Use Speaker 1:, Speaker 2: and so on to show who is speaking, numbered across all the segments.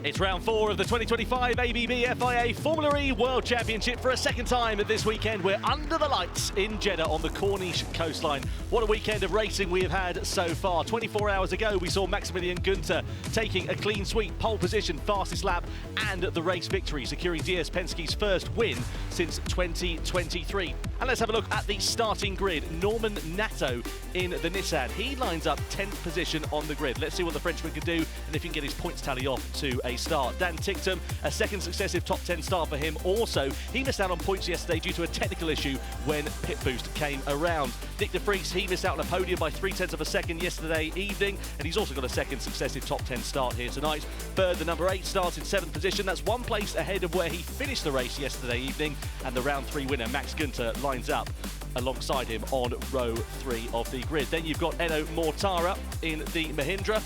Speaker 1: It's round 4 of the 2025 ABB FIA Formula E World Championship for a second time this weekend. We're under the lights in Jeddah on the Corniche coastline. What a weekend of racing we have had so far. 24 hours ago, we saw Maximilian Günther taking a clean sweep, pole position, fastest lap, and the race victory, securing DS Penske's first win since 2023. And let's have a look at the starting grid. Norman Nato in the Nissan. He lines up 10th position on the grid. Let's see what the Frenchman can do and if he can get his points tally off to a start. Dan Ticktum, a second successive top 10 start for him. Also, he missed out on points yesterday due to a technical issue when pit boost came around. Nick de Vries, he missed out on a podium by 0.3 of a second yesterday evening, and he's also got a second successive top 10 start here tonight. Bird, the number 8, starts in 7th position. That's one place ahead of where he finished the race yesterday evening, and the round 3 winner, Max Günther, lines up alongside him on row 3 of the grid. Then you've got Enno Mortara in the Mahindra.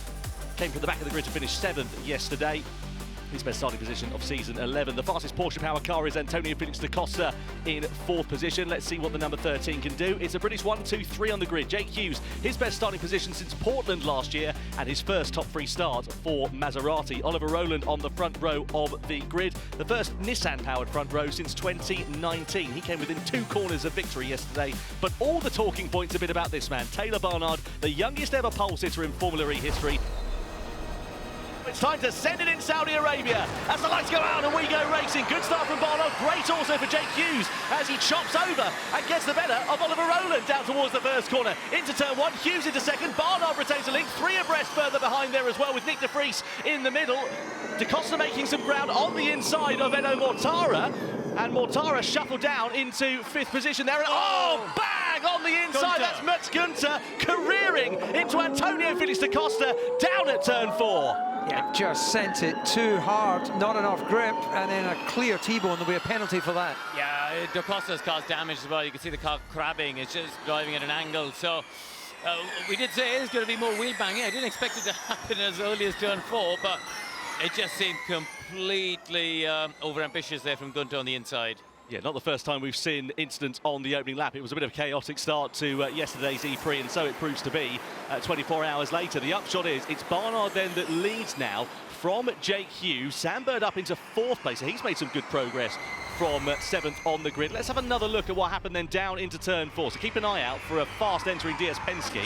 Speaker 1: Came from the back of the grid to finish 7th yesterday. His best starting position of season 11. The fastest Porsche power car is Antonio Felix da Costa in 4th position. Let's see what the number 13 can do. It's a British 1, 2, 3 on the grid. Jake Hughes, his best starting position since Portland last year, and his first top 3 start for Maserati. Oliver Rowland on the front row of the grid. The first Nissan-powered front row since 2019. He came within 2 corners of victory yesterday, but all the talking points have been about this man, Taylor Barnard, the youngest ever pole sitter in Formula E history. It's time to send it in Saudi Arabia as the lights go out and we go racing. Good start from Barnard, great also for Jake Hughes as he chops over and gets the better of Oliver Rowland down towards the first corner. Into turn 1, Hughes into second, Barnard retains a link, 3 abreast further behind there as well with Nick de Vries in the middle. Da Costa making some ground on the inside of Enno Mortara, and Mortara shuffled down into 5th position there. And bang on the inside, that's Max Günther careering into Antonio Felix da Costa down at turn 4.
Speaker 2: Yeah, just sent it too hard, not enough grip, and then a clear T-bone. There'll be a penalty for that.
Speaker 3: Yeah, Da Costa's caused damage as well. You can see the car crabbing. It's just driving at an angle. So we did say there's going to be more wheel banging. I didn't expect it to happen as early as turn 4, but it just seemed completely over-ambitious there from Günther on the inside.
Speaker 1: Yeah, not the first time we've seen incidents on the opening lap. It was a bit of a chaotic start to yesterday's E-Prix, and so it proves to be 24 hours later. The upshot is it's Barnard then that leads now from Jake Hughes. Sam Bird up into 4th place, so he's made some good progress from 7th on the grid. Let's have another look at what happened then down into turn 4. So keep an eye out for a fast entering DS Penske.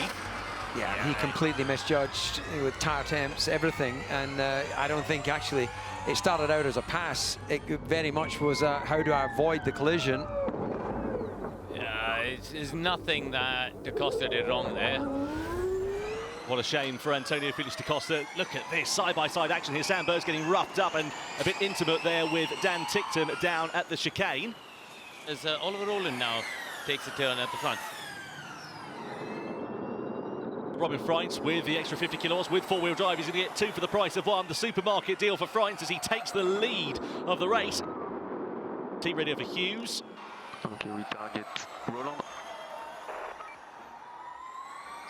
Speaker 2: Yeah, he completely misjudged with tire temps, everything, and I don't think actually it started out as a pass. It very much was how do I avoid the collision?
Speaker 3: Yeah, it's nothing that Da Costa did wrong there.
Speaker 1: What a shame for Antonio Felix da Costa. Look at this side-by-side action here. Sam Bird's getting roughed up and a bit intimate there with Dan Ticktum down at the chicane.
Speaker 3: As Oliver Rowland now takes a turn at the front.
Speaker 1: Robin Freitz with the extra 50 kilos with 4-wheel drive. He's going to get 2 for the price of 1. The supermarket deal for Freitz as he takes the lead of the race. Team radio for Hughes.
Speaker 4: Okay, we target Roland.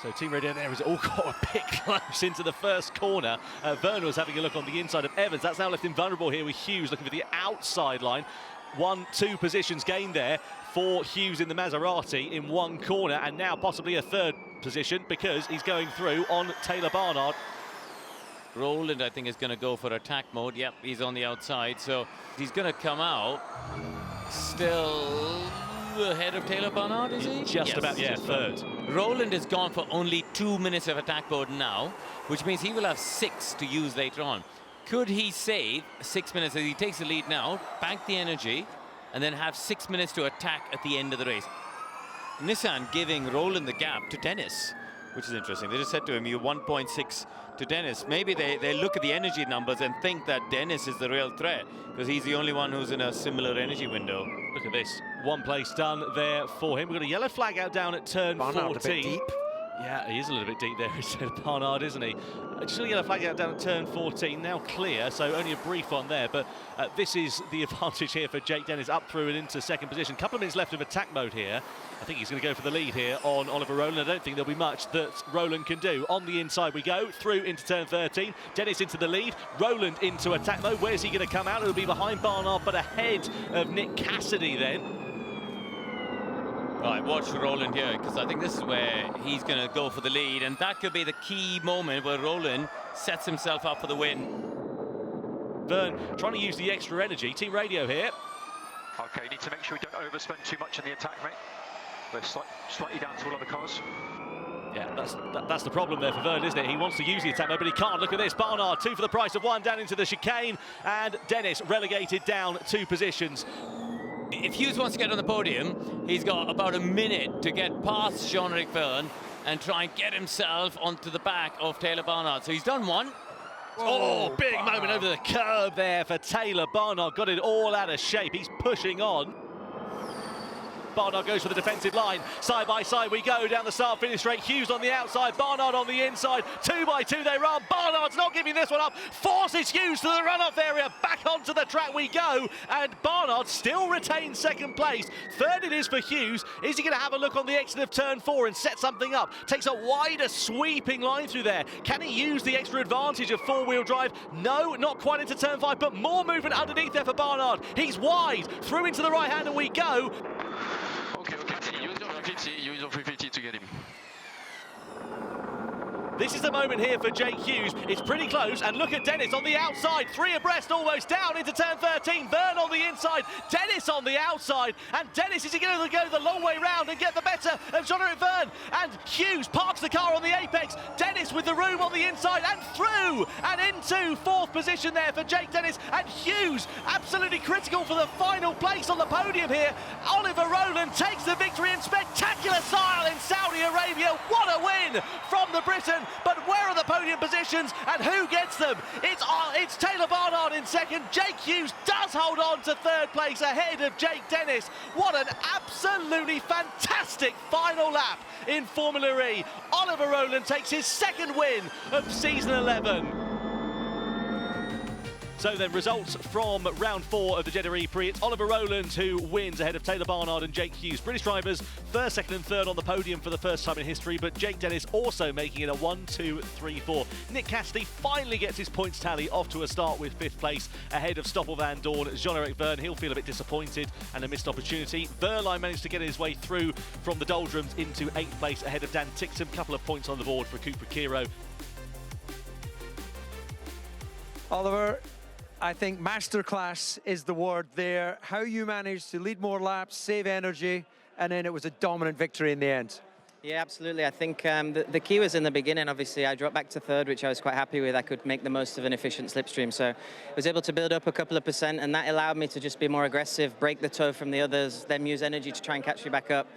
Speaker 1: So team radio there has all got a bit close into the first corner. Werner was having a look on the inside of Evans. That's now left him vulnerable here with Hughes looking for the outside line. 1-2 positions gained there for Hughes in the Maserati in 1 corner, and now possibly a 3rd position because he's going through on Taylor Barnard.
Speaker 3: Rowland, I think, is going to go for attack mode. Yep, he's on the outside, so he's going to come out still ahead of Taylor Barnard, is he?
Speaker 1: Just about, yeah, 3rd.
Speaker 3: Rowland is gone for only 2 minutes of attack mode now, which means he will have 6 to use later on. Could he save 6 minutes as he takes the lead now, bank the energy, and then have 6 minutes to attack at the end of the race? Nissan giving Rowland the gap to Dennis, which is interesting. They just said to him, you're 1.6 to Dennis. Maybe they look at the energy numbers and think that Dennis is the real threat because he's the only one who's in a similar energy window.
Speaker 1: Look at this. 1 place done there for him. We've got a yellow flag out down at turn 14.
Speaker 2: A bit deep.
Speaker 1: Yeah, he is a little bit deep there, instead of Barnard, isn't he? Just a yellow flag out down at turn 14, now clear, so only a brief on there, but this is the advantage here for Jake Dennis, up through and into 2nd position. Couple of minutes left of attack mode here. I think he's going to go for the lead here on Oliver Rowland. I don't think there'll be much that Rowland can do. On the inside we go, through into turn 13. Dennis into the lead, Rowland into attack mode. Where's he going to come out? It'll be behind Barnard, but ahead of Nick Cassidy then.
Speaker 3: Right, watch Rowland here, because I think this is where he's going to go for the lead, and that could be the key moment where Rowland sets himself up for the win.
Speaker 1: Verne trying to use the extra energy. Team radio here.
Speaker 4: Okay, you need to make sure you don't overspend too much in the attack, mate. They're slightly down to all other cars.
Speaker 1: Yeah, that's the problem there for Verne, isn't it? He wants to use the attack mode, but he can't. Look at this. Barnard, 2 for the price of 1 down into the chicane, and Dennis relegated down 2 positions.
Speaker 3: If Hughes wants to get on the podium, he's got about a minute to get past Jean-Eric Verne and try and get himself onto the back of Taylor Barnard. So he's done one.
Speaker 1: Oh, big moment over the curb there for Taylor Barnard. Got it all out of shape. He's pushing on. Barnard goes for the defensive line. Side by side we go down the start-finish straight. Hughes on the outside, Barnard on the inside. 2 by 2 they run. Barnard's not giving this one up. Forces Hughes to the run-off area. Back onto the track we go. And Barnard still retains second place. Third it is for Hughes. Is he going to have a look on the exit of turn 4 and set something up? Takes a wider sweeping line through there. Can he use the extra advantage of 4-wheel drive? No, not quite into turn 5, but more movement underneath there for Barnard. He's wide. Through into the right hand and we go.
Speaker 4: Okay, use your 350 to get him.
Speaker 1: This is the moment here for Jake Hughes. It's pretty close, and look at Dennis on the outside. 3 abreast, almost down into turn 13. Verne on the inside, Dennis on the outside, and Dennis, is he going to go the long way round and get the better of Jean-Eric Verne? And Hughes parks the car on the apex. Dennis with the room on the inside and through and into 4th position there for Jake Dennis. And Hughes absolutely critical for the final place on the podium here. Oliver Rowland takes the victory in spectacular style in Saudi Arabia. What a win from the Briton. But where are the podium positions and who gets them? It's Taylor Barnard in second. Jake Hughes does hold on to 3rd place ahead of Jake Dennis. What an absolutely fantastic final lap in Formula E. Oliver Rowland takes his 2nd win of season 11. So then, results from round 4 of the Jeddah E-Prix. It's Oliver Rowland who wins ahead of Taylor Barnard and Jake Hughes. British drivers 1st, 2nd and 3rd on the podium for the first time in history, but Jake Dennis also making it a 1, 2, 3, 4. Nick Cassidy finally gets his points tally off to a start with 5th place ahead of Stoffel van Dorn. Jean-Eric Verne, he'll feel a bit disappointed and a missed opportunity. Verline managed to get his way through from the doldrums into 8th place ahead of Dan Tixon. Couple of points on the board for Cooper Kiro.
Speaker 2: Oliver, I think masterclass is the word there. How you managed to lead more laps, save energy, and then it was a dominant victory in the end.
Speaker 5: Yeah, absolutely. I think the key was in the beginning. Obviously, I dropped back to 3rd, which I was quite happy with. I could make the most of an efficient slipstream. So I was able to build up a couple of percent, and that allowed me to just be more aggressive, break the toe from the others, then use energy to try and catch you back up.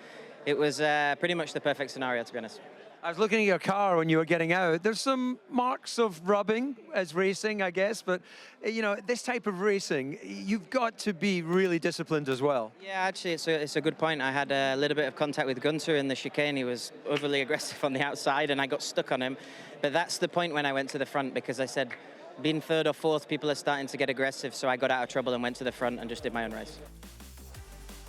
Speaker 5: It was pretty much the perfect scenario, to be honest.
Speaker 2: I was looking at your car when you were getting out. There's some marks of rubbing as racing, I guess, but you know, this type of racing, you've got to be really disciplined as well.
Speaker 5: Yeah, actually, it's a good point. I had a little bit of contact with Günther in the chicane. He was overly aggressive on the outside, and I got stuck on him. But that's the point when I went to the front, because I said, being 3rd or 4th, people are starting to get aggressive, so I got out of trouble and went to the front and just did my own race.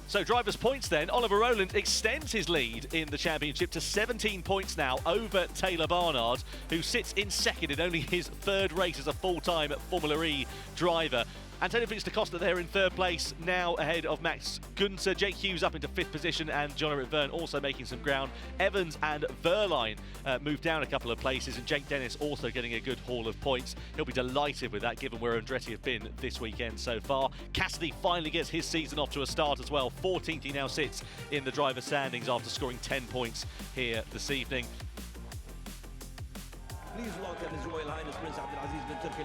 Speaker 1: So drivers' points then. Oliver Rowland extends his lead in the championship to 17 points now over Taylor Barnard, who sits in 2nd in only his 3rd race as a full-time Formula E driver. Antonio Felix da Costa there in 3rd place, now ahead of Max Günther. Jake Hughes up into 5th position, and Jean-Eric Verne also making some ground. Evans and Verline moved down a couple of places, and Jake Dennis also getting a good haul of points. He'll be delighted with that, given where Andretti have been this weekend so far. Cassidy finally gets his season off to a start as well. 14th he now sits in the driver's standings after scoring 10 points here this evening.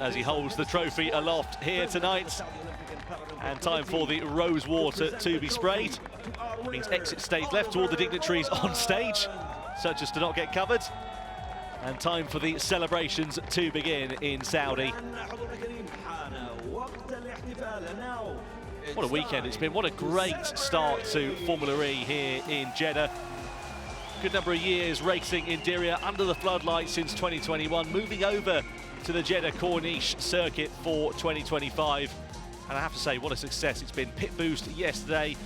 Speaker 1: As he holds the trophy aloft here tonight. And time for the rose water to be sprayed. Means exit stage left to all the dignitaries on stage, such as to not get covered. And time for the celebrations to begin in Saudi. What a weekend it's been. What a great start to Formula E here in Jeddah. Good number of years racing in Diriyah under the floodlights since 2021, moving over to the Jeddah Corniche circuit for 2025. And I have to say, what a success it's been. Pit boost yesterday,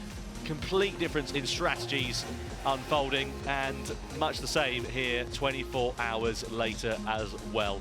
Speaker 1: complete difference in strategies unfolding, and much the same here 24 hours later as well.